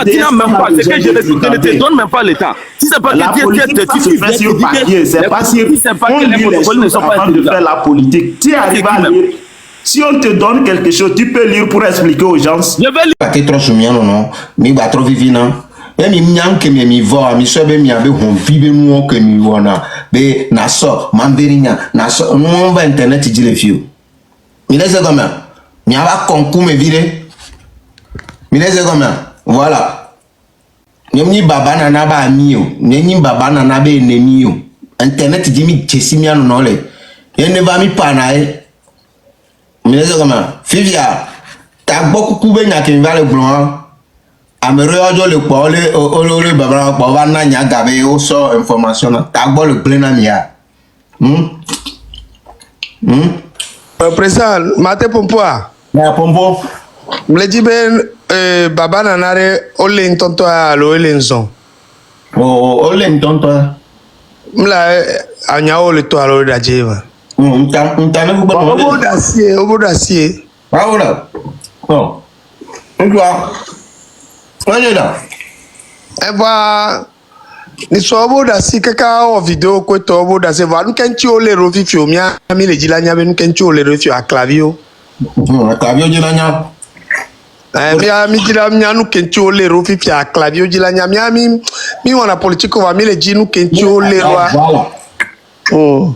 Tu n'as même pas, c'est que je ne te donne même pas le temps. Si c'est pas que Dieu se fait sur papier, c'est pas sur on lit les choses avant de faire la politique. Tu arrives à lire. Si on te donne quelque chose, tu peux lire pour expliquer aux gens. Je vais lire. Pas que trop soumis non, mais pas trop vivant. Et mi m'yam que mi voit, mi sobe mi abe hon vive nous que mi wana. Be na so, mamberinya, na so, nous on va internet dit les filles. Mi laisse comme ça. Mi ava concours me vire. Mi laisse comme ça. Voilà. Ni baba nana ba amio, ni baba nana be ennemi yo. Internet dit mi chesi mi anu non le. Et ne va mi panae. Mi laisse comme ça. Fivia, ta beaucoup coupé nya que mi va le blanc. Amérique le quoi le baba baba na nya gabe o so information ta gbo le plein na mia. Président, Mate Pompoa. Na pompo. Me dit ben baba nanare o le ntonto a lo le nson. O le ntonto. Mla anya o le to a lo da jeva. Nta ne ku ba. Obo dasie. Paola. Oh. Ntua. Oye da. Eba ni so obo dasie kaka o video ko to obo dasie va nu kenchi o le ro fifi o mia mi le jilanya be nu kenchi o le ro fifi a clavio. Clavio jilanya. Mi jila mia nu kenchi o le ro fifi a clavio jilanya mi wana politique va mi le ji nu kenchi o le ro. Oh.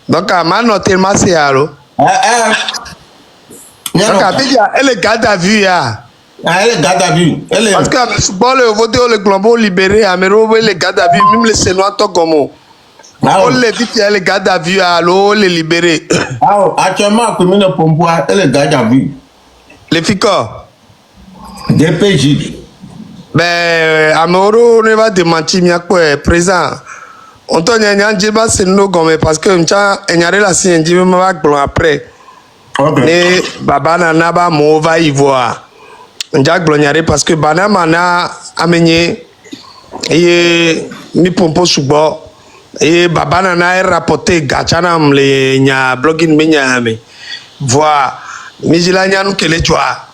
Donc à ma noter ma c'est alors. Donc à dire elle est garde à vue ya. Elle est garde à vue. Parce que bon le voter le glambo libéré Amero les garde à vue même les Sénois to comme. On les dit elle est garde à vue alors les libérer. Ah actuellement commune Pompoa elle est garde à vue. Les fico. DPJ. Ben Amero ne va démentir mia quoi présent. On t'en y a un débat c'est nous comme parce que m'tcha enyare la si ndi me va glon après. Et baba nana ba mo va y voir. M'tcha glonyare parce que bana mana amenye et mi pompo subo et baba nana est rapporté gachana mle nya blogging me nya me. Voir mi jilanya nu kele joa.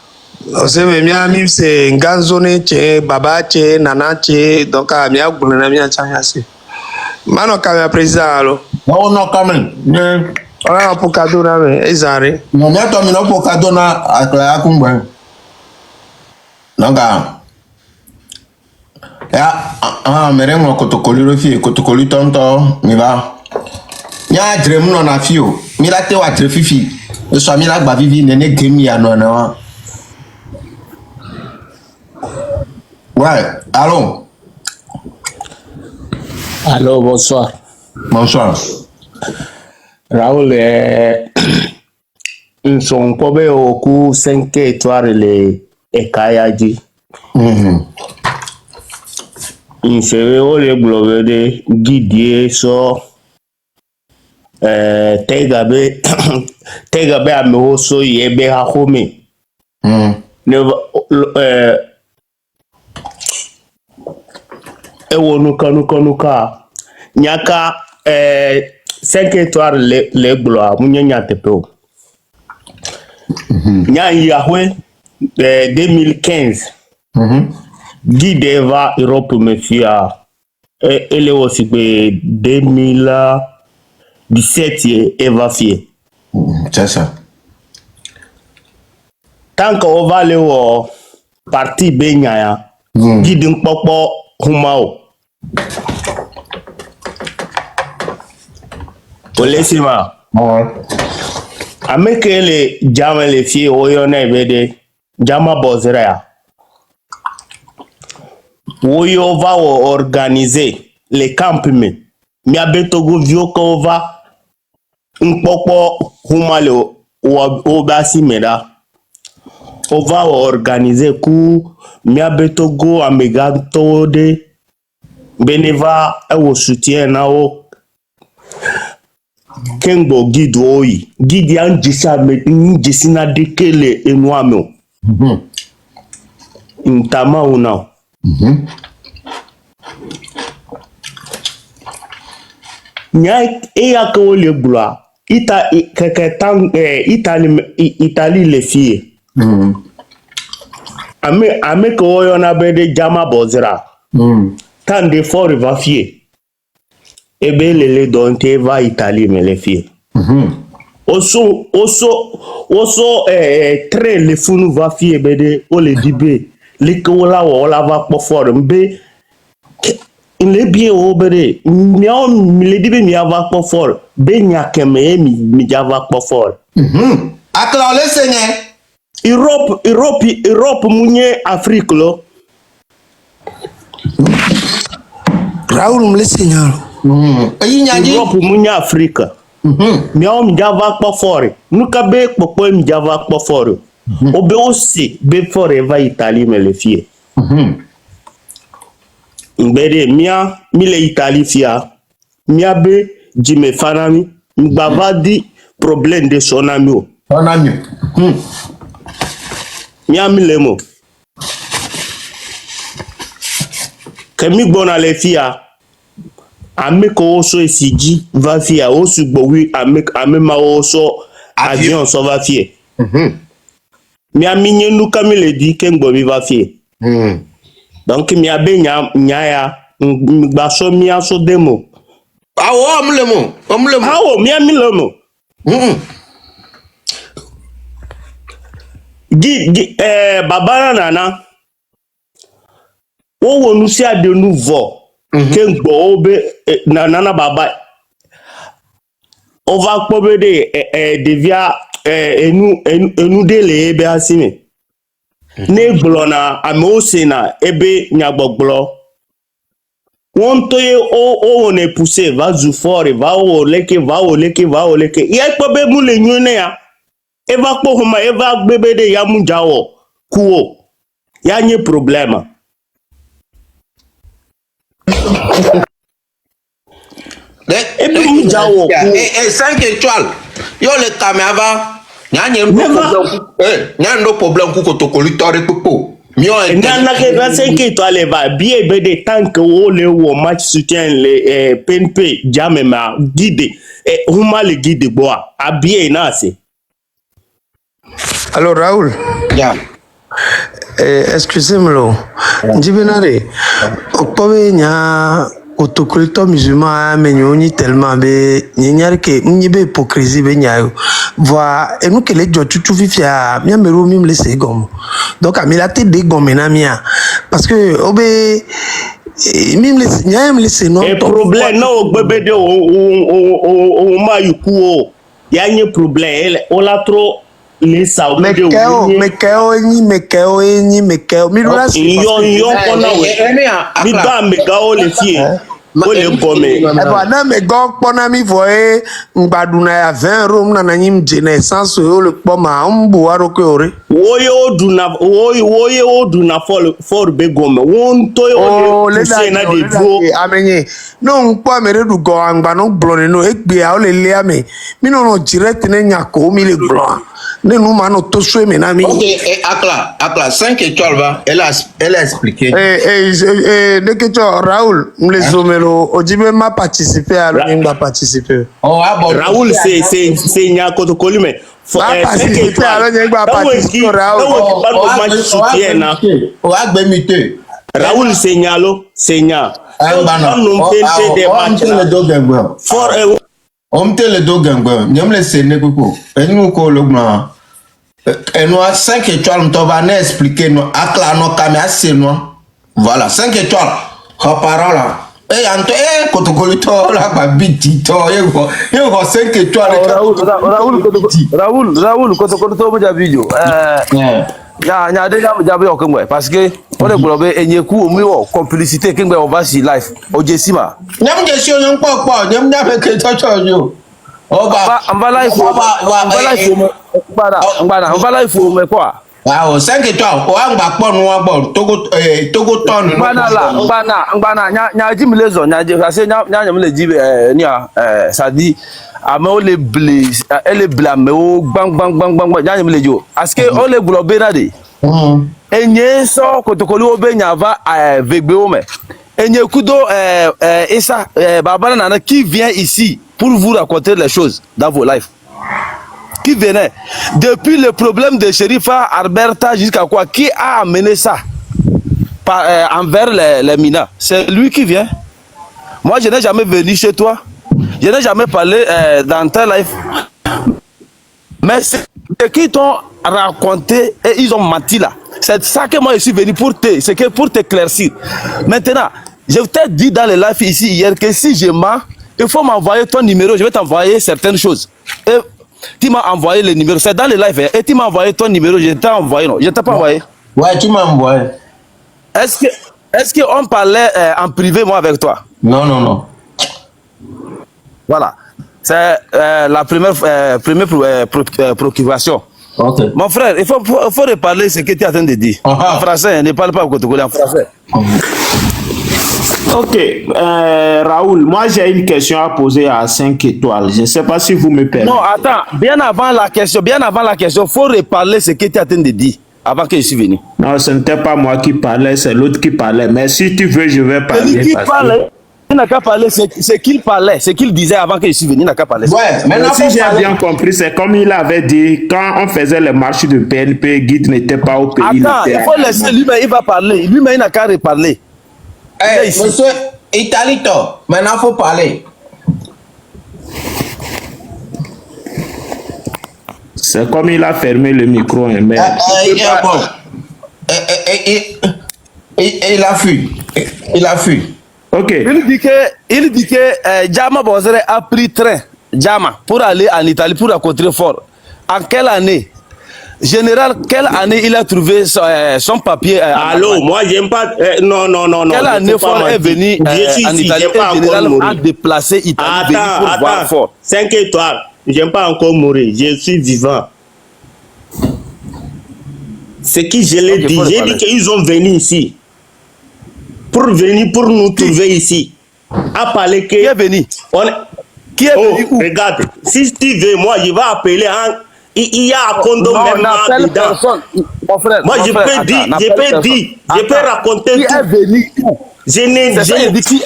On sait mi c'est nganzone che baba che nana che donc a mi a glona mi a chanyasi. Mano kame président allo. No coming. Ora pour cadeau na me ezare. No me to mi no pour cadeau na akla kumba. Nanga. Ya merengo kotokoli refi kotokoli tonto mi ba. Nya drem no na fio. Mi la te wa tre fifi. E so mi la gba vivi nene gemi ya no na. Ouais, allô. Allô, bonsoir. Bonsoir. Raoul, ils sont comme au coup 5 étoiles les Ekayaji. Ils se veulent bloguer de guider sur Tegabe à Mehoso Yebe Hahome. Nuka nyaka 5 étoiles les gloires munya tepeo nya yahwe 2015 guide Eva Europe mefia ele aussi 2017 Eva fie c'est ça tant qu'on va aller au parti benya guide nkpokpo humao Olesima. Ameke le jama le fie oyo na ibede jama bozrea. Oyo va organiser les campements. Mi abetogo vioko va nkpokpo humale obasi meda. On va organiser ku mi abetogo ameganto de beneva ewo soutien na o Kengbo guide oyi guide an jisa me jisina dekele enwame ntama una nya ya ko le bla ita keke tang Italie le fie ame ko yo na be de jama bozira tan de fort va fier e be lele don te va Italie me le fier oso très le funu va fier be de o le dibe le ko la wala va po fort mbe il est bien au béré mi le dibe mi va po fort be nya keme mi java po fort Akla le seigneur Europe munye Afrique lo Raoul me le seigneur Europe munye Afrique miao mi java po fort nuka be popo mi java po fort obe aussi be fort va Italie me le fie mbere mia mi le Italie fia mia be jime fanami mbavadi problème de son ami Miami lemo. Kemi bona le fia. Ame ko oso esiji va fia osu gbowi ame ma oso avion so va fie. Miami nyenu kami le di ken gbowi va fie. Donc mi abe nya ya ngba so mi aso demo. Awo omlemo. Awo Miami lemo. Babara nana o wonu si ade nouveau ke ngbo obe nana baba o va pobe de devia enu de le ebe asime ne glona amose na ebe nyagboglo won to ye o ne pousser va zu fort va o leke ye pobe mu le nyune ya eva kpo homa eva gbebe de ya munjawo kuo ya nye problema ebe munjawo kuo 5 étoiles yo le kamera nya ndo problème ku kotokoli tore popo mio na ke 5 étoiles va bien be de tank o le wo match soutien le PNP jamema guide homa le guide boa a bien na c'est. Alors Raoul, excusez-moi, Njibinare, okpobe nya autocollecteur musulman mais nyoni tellement be nyanyar ke nyibe hypocrisie be nyayo. Voa et nous que les jotutu fifia mia mero mim le segom. Donc amila te de gomena mia parce que obe mim le nyam le seno. Et problème non bébé de o ma yukuo. Ya nye problème on la trop Lisa Mekeo Mirula yo kona we mi ba megao le fie o le gome na mego kpona mi voe ngbaduna ya 20 room na nanyim jene sanso yo le kpoma mbu aroke ore woye oduna for be gome won to yo le se na de dro amenye no nkpo mere du go angba no blone no egbe a o le le ame mi no direct ne nyako mi le blon ne nous mano to sou me na mi. OK, Akla 5 étoiles va. Elle a expliqué. De que tu Raoul, me zomelo, ojibe ma participer à l'imba participer. Oh Raoul c'est nya ko to kolime. Participer à l'imba participer Raoul. O agbe mite. Raoul c'est nyalo, c'est nya. On te le do gangba, nyam le sene koko. Enu ko logna. Enu a 5 étoiles on va ne expliquer no Akla no kamia c'est no. Voilà, 5 étoiles. Ha parole. Anto kotokolito la ba biti to yego 5 étoiles. Raoul kotokolito mo ja video. Nya de ja be okengwe parce que on est globé enyeku omiwo complicité kengbe over si life ojesima. Nyam jesi onye nkpokpo nyam nya be ke chocho yo. Oba amba life me kwa. Wow, 5 étoiles o angba pon won gbo togo ton ngbana nya jimilezo nya je ase nya me le jibe ni ça dit ame o le blé elle blâme o bang nya me le jo parce que on le globé na de enye so kotokoli obe nya va vegbe o me enye kudo Issa Babara nana qui vient ici pour vous raconter les choses dans vos lives. qui venaient. Depuis le problème de Sherifa Alberta jusqu'à quoi? Qui a amené ça envers les mineurs? C'est lui qui vient. Moi, je n'ai jamais venu chez toi. Je n'ai jamais parlé dans ta life. Mais c'est qui t'ont raconté et ils ont menti là. C'est ça que moi je suis venu pour t'éclaircir. Maintenant, je t'ai dit dans le live ici hier que si je mens, il faut m'envoyer ton numéro, je vais t'envoyer certaines choses. Et tu m'as envoyé le numéro, c'est dans le live, et tu m'as envoyé ton numéro, je t'ai envoyé, non? Je t'ai pas envoyé. Ouais, tu m'as envoyé. Est-ce qu'on parlait en privé, moi, avec toi? Non, non, non. Voilà. C'est la première préoccupation. Ok. Mon frère, il faut reparler ce que tu es en train de dire. En français, ne parle pas au Cotogolais, en français. Ok, Raoul, moi j'ai une question à poser à 5 étoiles. Je ne sais pas si vous me permettez. Non, attends, bien avant la question, il faut reparler ce que tu es en train de dire avant que je suis venu. Non, ce n'était pas moi qui parlais, c'est l'autre qui parlait. Mais si tu veux, je vais parler. Celui qui parlait, il n'a qu'à parler, c'est qu'il parlait, c'est qu'il disait avant que je suis venu, il n'a qu'à parler. Ouais, maintenant, si j'ai bien compris, c'est comme il avait dit, quand on faisait les marches de PNP, Guide n'était pas au pays. Attends, il faut laisser lui-même, il va parler. Lui-même, il n'a qu'à reparler. Hey, monsieur Italito, maintenant il faut parler. C'est comme il a fermé le micro. Hein, mais il a fui. Il a fui. Ok. Il dit que Jama Bozere a pris train, Jama, pour aller en Italie, pour rencontrer Fort. En quelle année? Général, quelle année il a trouvé son papier? Allô, moi j'aime pas. Non. Quelle année Fort est venu en Italie et Général a déplacé Italie pour voir Fort? 5 étoiles. J'aime pas encore mourir. Je suis vivant. Ce que je l'ai dit, j'ai dit qu'ils ont venu ici. Pour venir, pour nous trouver ici. À parler que. Qui est venu? Qui est venu où? Regarde, si tu veux, moi je vais appeler un. Il y a un condom même dedans. Mon frère, moi je peux dire, je peux raconter qui tout. Est venu où? Je n'ai dit qui.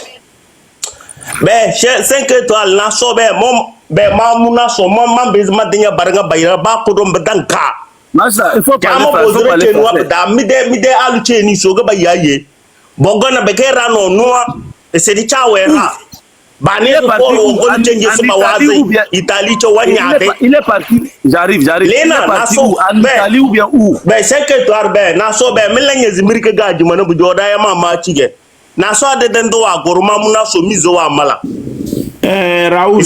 Mais 5 étoiles, na so be mom be mamuna so mom bezma denya baranga bayra ba ko dom bedanka. Masa, il faut parler français. Da mide alu cheni so ga bayaye. Bogona be kera no noa e se di chawera. Ba ne ko ko ngol chenje se ba wazi Italie cho wanyate. Il est parti. J'arrive. Lena na so en Italie ou bien où? Be 5 étoiles be na so be melenye zimirike gaji mana bu joda ya mama chige. Na so de dendo wa goruma muna so mizo wa mala. Raoul,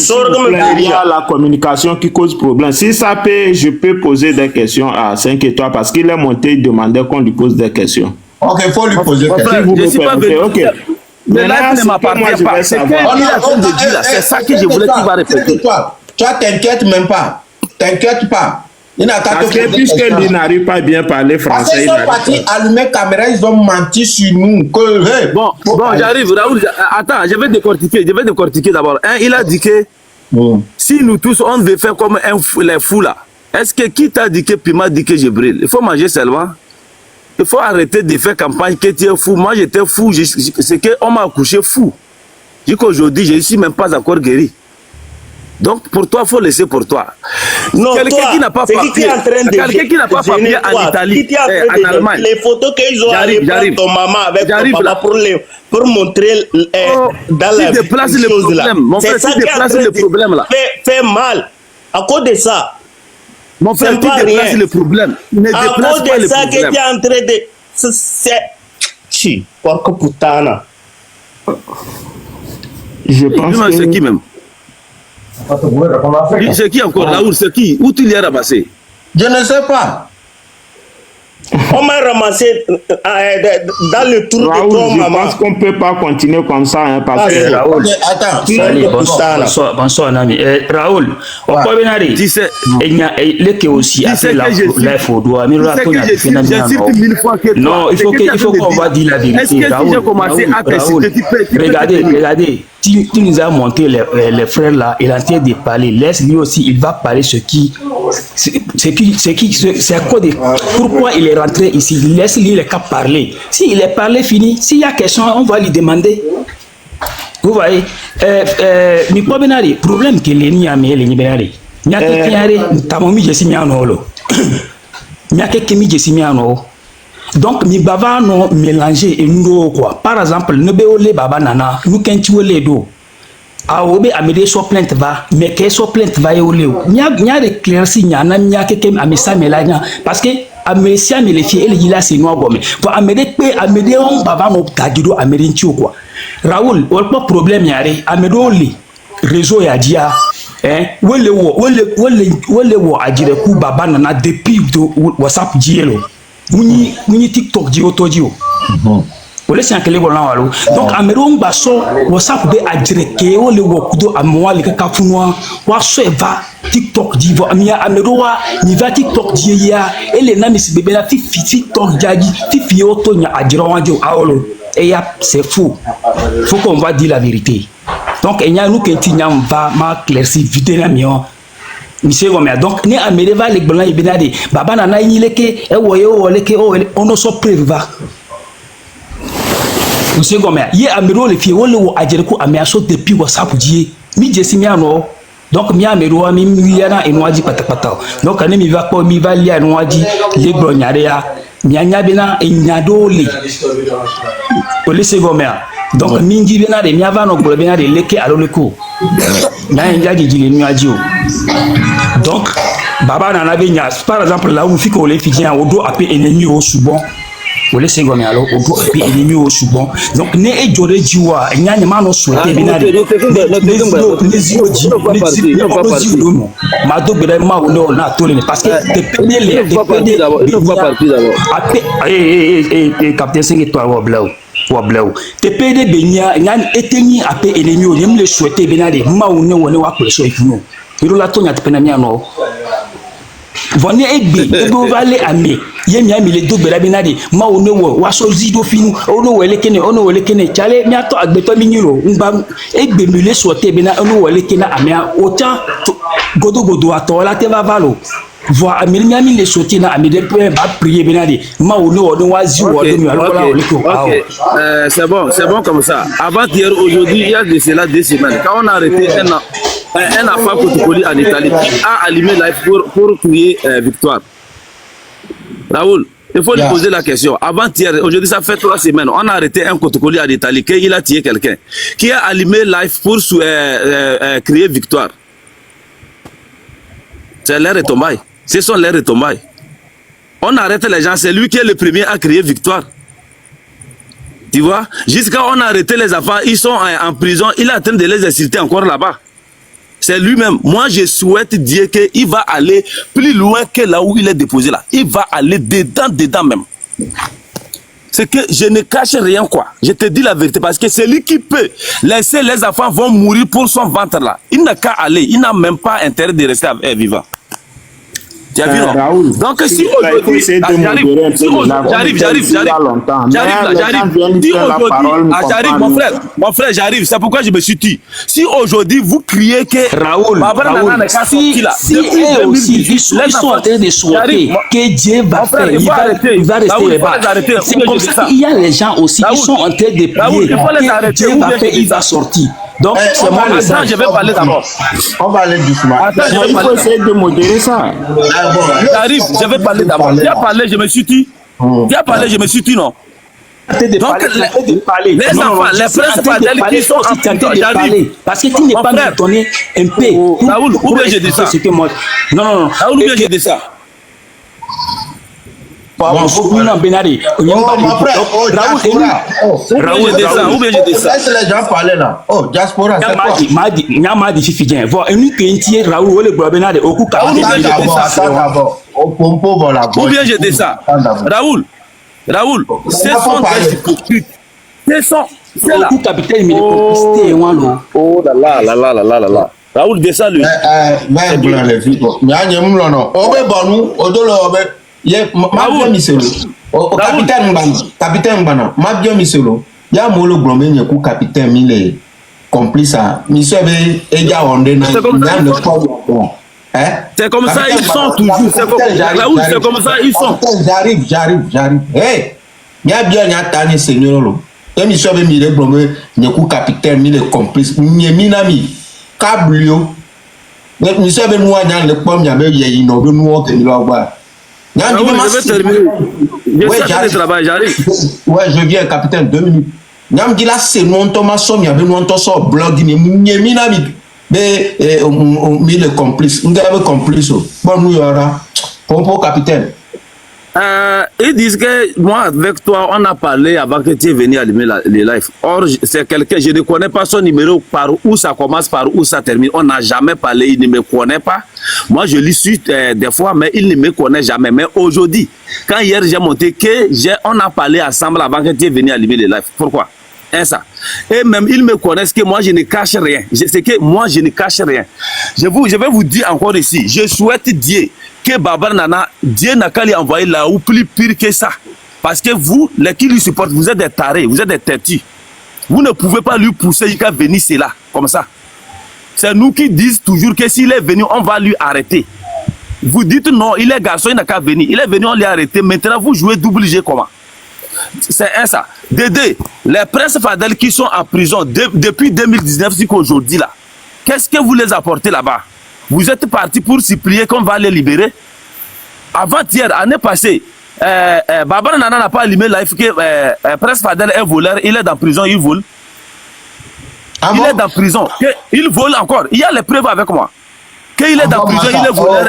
il y a la communication qui cause problème. Si ça peut, je peux poser des questions à 5 étoiles parce qu'il est monté, il demandait qu'on lui pose des questions. Ok, il faut lui poser des questions. Je ne suis pas venu. Ok. Mais là, ne m'appartient pas. C'est ça que je voulais qu'il va répéter. Toi, t'inquiète même pas. T'inquiète pas. Parce que puisqu'il n'arrive pas bien parler français, ils sont partis allumer caméra, ils ont menti sur nous. Bon, j'arrive, Raoul. Attends, je vais décortiquer d'abord. Il a dit que si nous tous, on veut faire comme les fous là, est-ce que qui t'a dit que Pima dit que je brille? Il faut manger seulement. Il faut arrêter de faire campagne que tu es fou. Moi, j'étais fou. C'est qu'on m'a accouché fou. Je dis qu'aujourd'hui, je ne suis même pas encore guéri. Donc, pour toi, il faut laisser pour toi. Non, quelqu'un qui n'a pas papier, en Italie, en Allemagne. Les photos qu'ils ont allé prendre ton maman avec ton papa pour montrer dans la chose là. C'est ça qui déplace le problème là. Fait mal. À cause de ça. Mon frère, tu déplaces le problème. À cause de ça que tu es en train de... C'est... Chi, porco putana. Je pense que... C'est qui même? C'est qui encore, Raoul? C'est qui? Où tu l'as ramassé? Je ne sais pas. On m'a ramassé dans le trou Raoul, de ton je maman. pense qu'on ne peut pas continuer comme ça, hein, parce que... Raoul, attends. Bonsoir, Nami. Raoul, au Kobenari, Tu sais, il y a aussi après la photo, non, il faut qu'on va dire la vérité. Est-ce que si j'ai commencé à te citer, tu peux... Regardez, tu nous as monté les frères là, il est en train de parler. Laisse lui aussi, il va parler c'est à quoi de pourquoi il est rentré ici. Laisse-lui le cas parler. S'il est parlé, fini. S'il y a question, on va lui demander. Vous voyez, mi Benari, problème que les Niamé, les Benari. Mia ke tiare tamomi jesi miano lo. Mia ke kemi jesi miano. Donc mi baba no mélanger et nous quoi. Par exemple, ne be ole baba nana, nous kenti ole do. A obe amede so plainte va, mais que so plainte va e ole. Nya éclairci nya na nya ke kem amesa melanya parce que amesia me le fie ele gila c'est noir gomme. Pour amede on baba no tagido amede nti quoi. Raoul, pas problème yare, amedo ole réseau ya dia. Wole wo ajire ku baba nana depuis WhatsApp dielo. Muni TikTok dio to dio. Wole si ankele ko na walo. Donc ameron baso WhatsApp be ajire ke wole wo kudo amwa le ka funwa wa so eva TikTok divo amia ameroa ni va TikTok die ya ele na misi bebe na fi TikTok jaji fi oto nya ajire wa dio awolo. Et c'est faux. Faut qu'on va dire la vérité. Donc il y a nous qui n'ont pas ma clairci vite na mion. Monsieur Gomer. Donc ne amereva les blancs et benade. Baba nana yileke e woyo woleke on no so preuve va. Monsieur Gomer. Ye amero le fie wole wo ajereko ameaso depuis WhatsApp die. Mi jesi mi ano. Donc mi amero mi miliana enwaji patapata. Donc ane mi va ko mi va lia enwaji les blancs nyarea. Mianya bena enyadole ole Gomer. Donc mingi bena de miava no golo bena de leke aloleko na enjaji jile nuaji o. Donc baba nana benya par exemple là où fiko ole fidien odo ape ennemi au subon ole Gomer alo odo ape ennemi au subon. Donc ne e jore jiwa nyanya ma no souhaiter bena de ma do bere ma o na tole parce que te payer les ape capitaine 5 étoiles wa blau te pede benya ngan etenyi ape ennemi o nyem le souhaiter benade ma o ne woni wa preso ifunu iro la tonya te pena miano voni egbe ego vale ame ye mi ami le do bera benade ma o ne wo wa so zido finu o no wele kene chale mi ato agbeto mi nyiro ngba egbe mi le souhaiter bena o no wele kene amia o ta godo atola te va valo voir ami les sauter na ami de ba prier benade ma o no wazi wo do mi alola o liko. C'est bon comme ça. Avant hier, aujourd'hui, il y a de cela 2 semaines. Quand on a arrêté un enfant Kotokoli en Italie qui a allumé live pour crier victoire. Raoul, il faut lui poser la question. Avant hier, aujourd'hui, ça fait 3 semaines. On a arrêté un Kotokoli en Italie qui a tué quelqu'un, qui a allumé live pour crier victoire. C'est l'air retombaille. Ce sont les retombailles. On arrête les gens, c'est lui qui est le premier à crier victoire. Tu vois, jusqu'à on a arrêté les enfants, ils sont en prison, il est en train de les insulter encore là-bas. C'est lui-même. Moi, je souhaite dire qu'il va aller plus loin que là où il est déposé là. Il va aller dedans même. C'est que je ne cache rien quoi. Je te dis la vérité parce que c'est lui qui peut laisser les enfants vont mourir pour son ventre là. Il n'a qu'à aller. Il n'a même pas intérêt de rester vivant. Tu as vu non? Donc si aujourd'hui j'arrive mon frère j'arrive, c'est pourquoi je me suis dit si aujourd'hui vous criez que Raoul si aussi ils sont en train de souhaiter que Dieu va faire, il va rester là-bas. C'est comme ça qu'il y a les gens aussi qui sont en train de prier que Dieu va faire, il va sortir. Donc, c'est mon message. Je vais parler d'abord. On va aller doucement. Il faut essayer de modérer ça. J'arrive, je vais parler d'abord. Tu as parlé, je me suis dit. Tu as parlé, je me suis dit non. Donc, les enfants, les frères qui sont en train de parler. Parce que tu n'es pas donné un peu. Raoul, où bien j'ai dit ça? Non. Raoul, où bien j'ai dit ça? Mon frère, Raoul, où bien j'ai dit ça? Laisse les gens parler là. Oh, diaspora, c'est quoi? Madi suffisant. Voir une qui est Raoul, le Benade, au coup, d'abord. Au pompo, voilà. Où bien j'ai dit ça? Raoul, ce sont des hypocrites. Ce sont. C'est là. Capitaine, il est complicité, oh là là. Raoul, descends lui. Mais blanc les filles. Mais il y a un non. Obe bonu, odolo obe. Ye ma bien miselo. O capitaine Mbana. Ma bien miselo. Ya molo blombe nyeku capitaine mile complice a. Misebe eja onde na. C'est comme ça ils sont toujours. Raoul, c'est comme ça ils sont. J'arrive. Hey. Mia bien nya tani seigneur lo. Emi sobe mile blombe nyeku capitaine mile complice. Nyemina mi. Kablio. Monsieur ben moi dans le pomme y avait il no be nous que nous avoir. Je vais terminer. Je travail, j'arrive. Ouais, je viens capitaine 2 minutes. Nyam dit là c'est non Thomas Som y avait nous on so blog ni mi na mi be mi le complice. On avait complice. Bon nous y aura. Pour capitaine. Ils disent que moi, avec toi, on a parlé avant que tu es venu allumer les lives. Or, c'est quelqu'un, je ne connais pas son numéro, par où ça commence, par où ça termine. On n'a jamais parlé, il ne me connaît pas. Moi, je lui suis des fois, mais il ne me connaît jamais. Mais aujourd'hui, quand hier j'ai monté que on a parlé ensemble avant que tu es venu allumer les lives. Pourquoi? Ça. Et même ils me connaissent que moi je ne cache rien. C'est que moi je ne cache rien. Je vais vous dire encore ici. Je souhaite Dieu que Baba Nana, Dieu n'a qu'à lui envoyer là ou plus pire que ça. Parce que vous, les qui lui supportent, vous êtes des tarés, vous êtes des têtus. Vous ne pouvez pas lui pousser jusqu'à venir cela, comme ça. C'est nous qui disons toujours que s'il est venu, on va lui arrêter. Vous dites non, il est garçon, il n'a qu'à venir. Il est venu, on l'a arrêté. Maintenant, vous jouez double G comment? C'est ça. Dédé, les princes Fadel qui sont en prison depuis 2019 jusqu'à aujourd'hui là, qu'est-ce que vous les apportez là-bas? Vous êtes partis pour supplier qu'on va les libérer? Avant-hier, année passée, Baba Nana n'a pas allumé live que prince Fadel est voleur, il est en prison, il vole. Ah il bon? est en prison, il vole encore. Il y a les preuves avec moi. Qu'il est dans prison, il est voleur.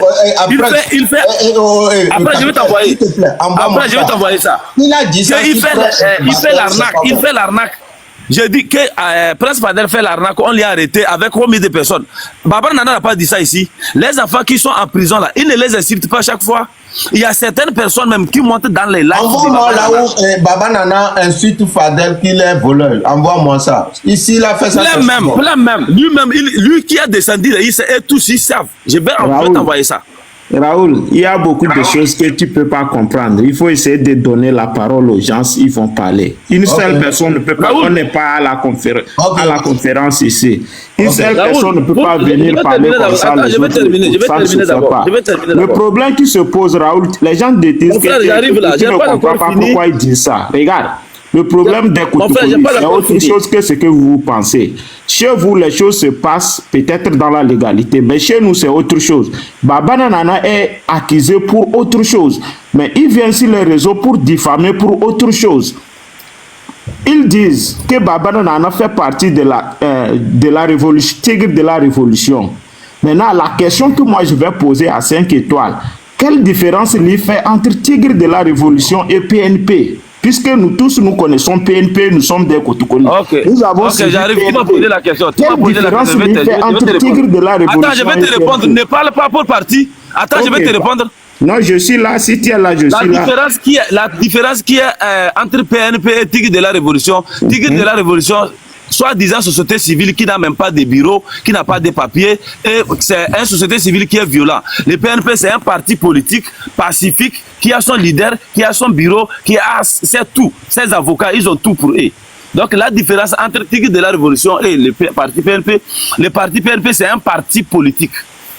Il fait. Après, je vais t'envoyer. Après, je vais t'envoyer ça. Il a dit ça. Il fait l'arnaque. Il fait l'arnaque. Je dis que Prince Fadel fait l'arnaque, on l'a arrêté avec combien de personnes? Baba Nana n'a pas dit ça ici. Les enfants qui sont en prison là, ils ne les insultent pas chaque fois. Il y a certaines personnes même qui montent dans les lives. Envoie-moi là où Baba Nana insulte Fadel qu'il est voleur. Envoie-moi ça. Ici, il a fait ça. Plein même. Lui-même, lui qui a descendu, et tous ils savent. Je vais t'envoyer ça. Raoul, il y a beaucoup de choses que tu ne peux pas comprendre. Il faut essayer de donner la parole aux gens, ils vont parler. Une seule personne ne peut pas, on n'est pas à la conférence ici. Une seule personne ne peut pas venir parler comme ça. Je vais terminer d'abord. Le problème qui se pose, Raoul, les gens disent que tu ne comprends pas pourquoi ils disent ça. Regarde. Le problème des Koutoukoli, c'est autre chose que ce que vous pensez. Chez vous, les choses se passent peut-être dans la légalité, mais chez nous, c'est autre chose. Baba Nana est accusé pour autre chose, mais il vient sur les réseaux pour diffamer pour autre chose. Ils disent que Baba Nana fait partie de la révolution, tigre de la révolution. Maintenant, la question que moi je vais poser à 5 étoiles, quelle différence il fait entre tigre de la révolution et PNP? Puisque nous tous nous connaissons PNP, nous sommes des Koutoukoli. Nous avons j'arrive, tu m'as posé la question. Quelle différence il fait entre tigre de la révolution? Attends, je vais te répondre. Ne parle pas pour parti. Attends, je vais te répondre. Non, je suis là. Si tu es là, je suis là. La différence qui est entre PNP et tigre de la révolution, tigre de la révolution, soi-disant société civile qui n'a même pas de bureau, qui n'a pas de papiers, et c'est une société civile qui est violente. Le PNP, c'est un parti politique pacifique qui a son leader, qui a son bureau, qui a tout. Ses avocats, ils ont tout pour eux. Donc la différence entre Tigre de la Révolution et le parti PNP, c'est un parti politique.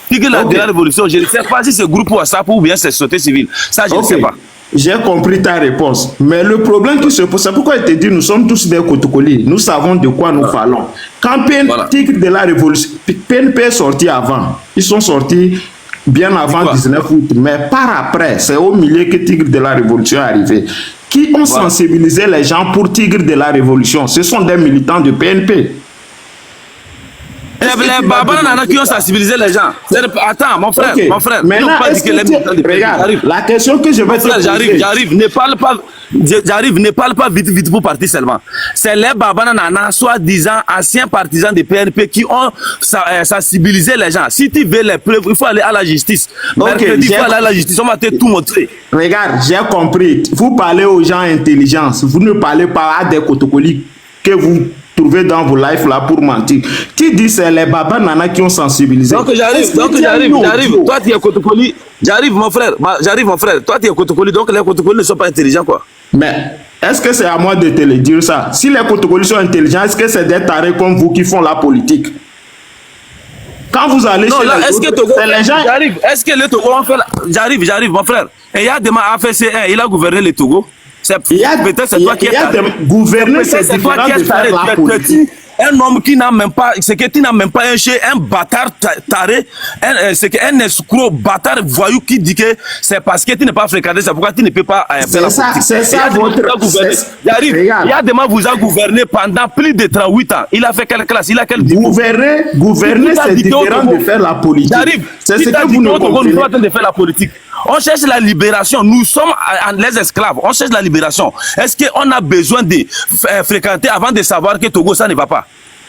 Tigre de la Révolution, je ne sais pas si c'est groupe WhatsApp ou bien c'est société civile. Ça, je ne sais pas. J'ai compris ta réponse. Mais le problème qui se pose, c'est pourquoi je te dis, nous sommes tous des Koutoukoli. Nous savons de quoi nous parlons. Quand Tigre de la Révolution, PNP est sorti avant. Ils sont sortis bien avant 19 août. Mais par après, c'est au milieu que Tigre de la Révolution est arrivé. Qui ont sensibilisé les gens pour Tigre de la Révolution? Ce sont des militants de PNP. Les Baba Nana qui ont sensibilisé les gens. Attends, mon frère, Maintenant, regarde, la question que je vais te poser. J'arrive, ne parle pas vite pour partir seulement. C'est les Baba Nana, soi-disant anciens partisans de PNP qui ont sensibilisé les gens. Si tu veux les preuves, il faut aller à la justice. Mercredi, il faut aller à la justice, on va te tout montrer. Regarde, j'ai compris. Vous parlez aux gens intelligents. Vous ne parlez pas à des Koutoukoli que vous trouvez dans vos lives là pour mentir. Tu dis c'est les Baba Nana qui ont sensibilisé. Donc j'arrive. Toi tu es Koutoukoli. J'arrive mon frère. Toi tu es Koutoukoli, donc les Koutoukoli ne sont pas intelligents quoi. Mais est-ce que c'est à moi de te le dire ça? Si les Koutoukoli sont intelligents, est-ce que c'est des tarés comme vous qui font la politique? Quand vous allez chez les gens... J'arrive. Est-ce que le Togo on fait J'arrive mon frère. Et il y a demain AFC1, il a gouverné le Togo. Peut-être c'est toi qui es gouverner, c'est différent de faire la politique. un homme qui n'a même pas, c'est que tu n'as même pas un chien, un bâtard taré, c'est qu'un escroc bâtard voyou qui dit que c'est parce que tu n'es pas fréquenté, c'est pourquoi tu ne peux pas faire la politique. C'est ça votre... Il y a demain vous a gouverné pendant plus de 38 ans. Il a fait quelle classe? Il a quel diplôme? Gouverner, c'est différent de faire la politique. C'est ce que vous ne comprenez pas. De faire la politique. On cherche la libération. Nous sommes les esclaves. On cherche la libération. Est-ce qu'on a besoin de fréquenter avant de savoir que Togo, ça ne va pas?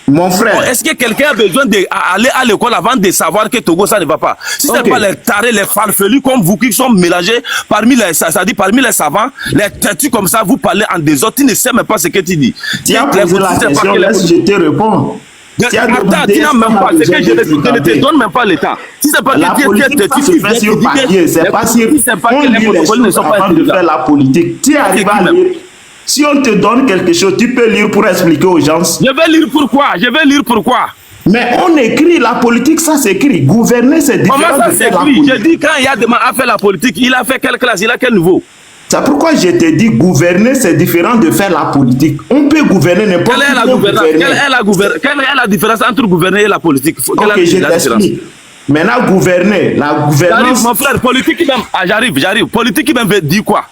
Mon frère. Est-ce que quelqu'un a besoin d'aller à l'école avant de savoir que Togo, ça ne va pas? Si ce n'est pas les tarés, les farfelus comme vous qui sont mélangés parmi les, c'est-à-dire parmi les savants, les têtus comme ça, vous parlez en désordre, tu ne sais même pas ce que tu dis. Tu as posé la question, laisse je te réponds. Attends, tu n'as même pas, c'est que je ne te donne même pas le temps. Si c'est pas la que politique, ça se fait sur papier, c'est pas sur... On lit les choses avant de faire la politique. Tu arrives à lire. Si on te donne quelque chose, tu peux lire pour expliquer aux gens. Je vais lire pourquoi, je vais lire pourquoi. Mais on écrit la politique, ça s'écrit. Gouverner, c'est différent. Comment ça de faire la s'écrit? politique. Je dis quand il y a demain à faire la politique, il a fait quelle classe, il a quel niveau? C'est pourquoi je te dis gouverner, c'est différent de faire la politique. On peut gouverner n'importe Quelle est la gouvernance? Quelle est la différence entre gouverner et la politique? Ok, je t'explique. Maintenant, gouverner, la gouvernance... Mon frère, politique même... Ah, j'arrive. Politique même veut dire quoi?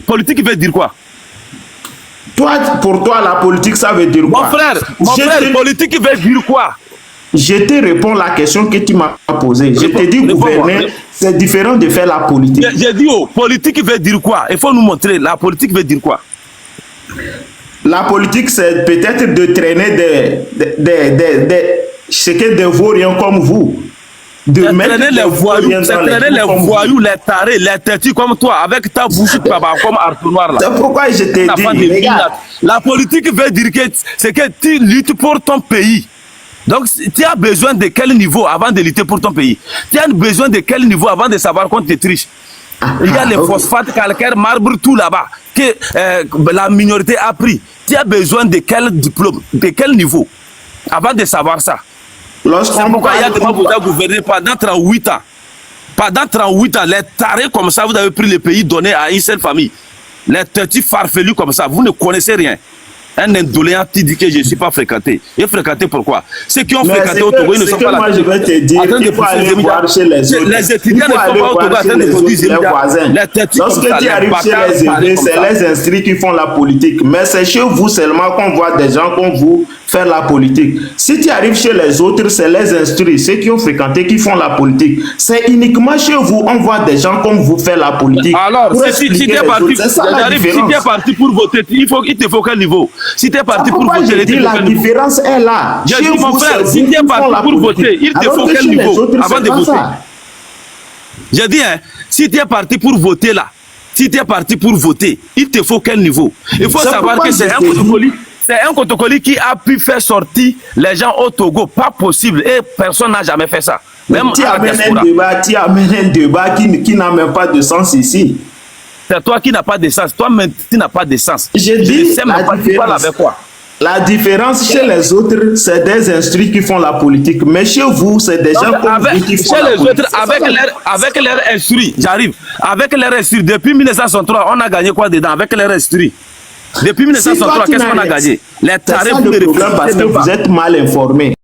Politique veut dire quoi? Toi, pour toi, la politique, ça veut dire quoi? Mon frère, politique veut dire quoi? Je te réponds la question que tu m'as posée. Je te dis gouverner, c'est différent de faire la politique. J'ai dit, politique veut dire quoi? Il faut nous montrer, la politique veut dire quoi? La politique, c'est peut-être de traîner des vauriens comme vous. De traîner les voyous, les tarés, les têtus comme toi, avec ta bouche comme Arthur Noir là. C'est pourquoi je t'ai dit, regarde. La politique veut dire que c'est que tu luttes pour ton pays. Donc, tu as besoin de quel niveau avant de lutter pour ton pays? Tu as besoin de quel niveau avant de savoir qu'on te triche? Il y a les phosphates, calcaire, marbre, tout là-bas, que la minorité a pris. Tu as besoin de quel diplôme, de quel niveau avant de savoir ça? C'est pourquoi il y a des gens qui ont gouverné pendant 38 ans. Pendant 38 ans, les tarés comme ça, vous avez pris le pays donné à une seule famille. Les petits farfelus comme ça, vous ne connaissez rien. Un indoléant qui dit que je ne suis pas fréquenté. Et fréquenté pourquoi? Ceux qui ont fréquenté au Togo, ils ne sont pas là. Moi, je vais te dire, il faut aller voir chez les autres. Les étudiants ne sont pas au Togo en train de produire les voisins. Lorsque tu arrives chez les aînés, c'est les instruits qui font la politique. Mais c'est chez vous seulement qu'on voit des gens comme vous faire la politique. Si tu arrives chez les autres, c'est les instruits, ceux qui ont fréquenté, qui font la politique. C'est uniquement chez vous, on voit des gens comme vous faire la politique. Alors, si tu es parti pour voter, il te faut quel niveau? Si tu es parti pour voter, la différence est là. J'ai dit, mon frère, si tu es parti pour voter, il te faut quel niveau avant de voter? J'ai dit, si tu es parti pour voter là, si tu es parti pour voter, il te faut quel niveau? Il faut savoir que c'est un protocole. C'est un protocole qui a pu faire sortir les gens au Togo. Pas possible. Et personne n'a jamais fait ça. Même tu amènes un débat qui n'a même pas de sens ici. C'est toi qui n'as pas de sens. Toi-même, tu n'as pas de sens. Je dis sais même pas tu parles avec quoi. La différence chez les autres, c'est des instruits qui font la politique. Mais chez vous, c'est des gens comme vous qui font la politique. Avec leurs instruits, j'arrive. Avec leurs instruits, depuis 1963, on a gagné quoi dedans? Avec leurs instruits. Depuis 1963, qu'est-ce qu'on a gagné? Les tarifs de problème parce que vous êtes mal informé.